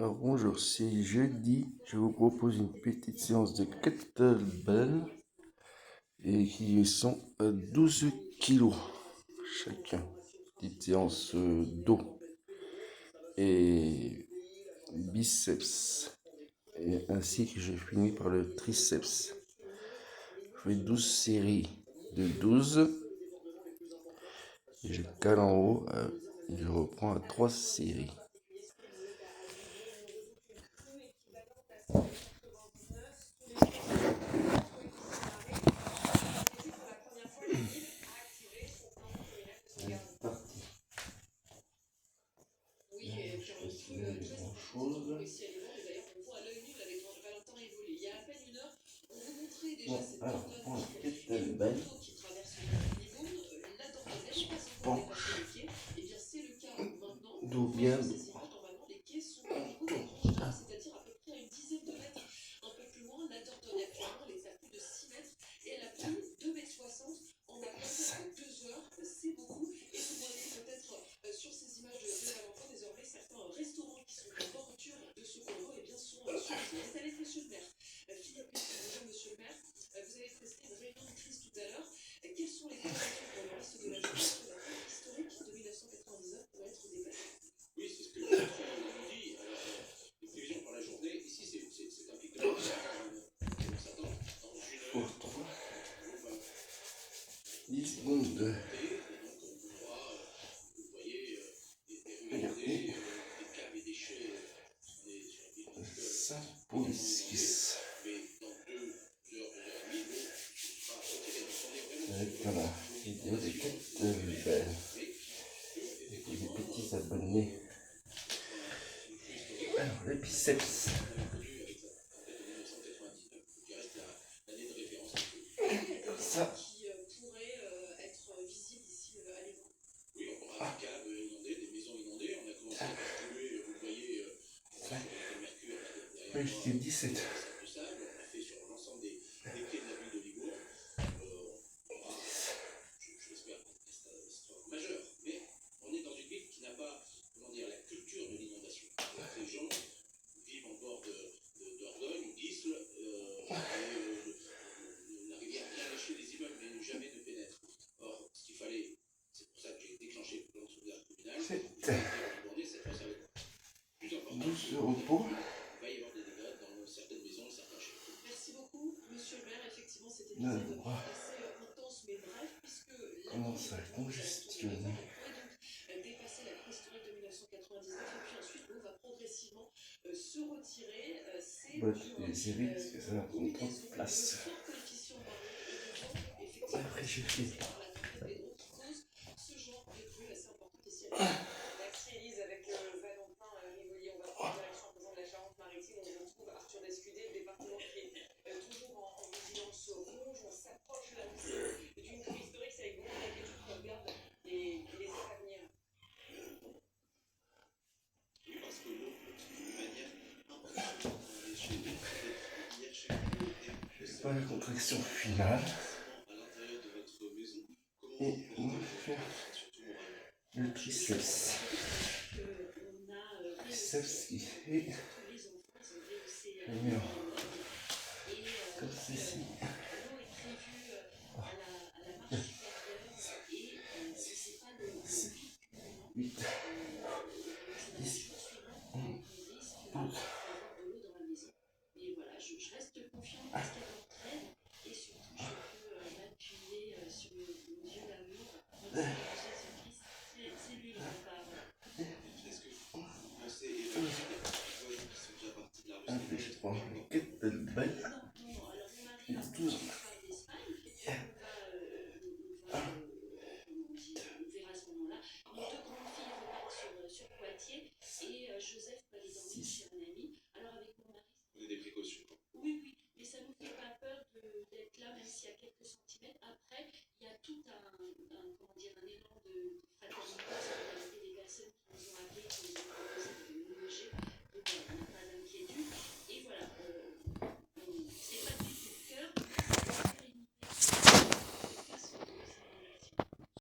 Alors bonjour, c'est jeudi, je vous propose une petite séance de kettlebell et qui sont à 12 kilos chacun. Petite séance dos et biceps, et ainsi que je finis par le triceps. Je fais 12 séries de 12 et je cale en haut et je reprends à 3 séries. Bon, alors pour le kettlebell, je penche dos bien droit. Pour 3, 10 secondes de regardez, ça pour les 6. Voilà, vidéo des kettlebell. Et pour les petits abonnés. Alors, les biceps. Ça. Oui, je dis 17. C'est 12 de repos. Le bras commence à congestionner. Les séries, parce que ça va prendre trop de place. Après, je fais pas la contraction finale. Et on va faire le triceps. Triceps qui fait comme ceci. 6, 7, 8, 10, 11, 12.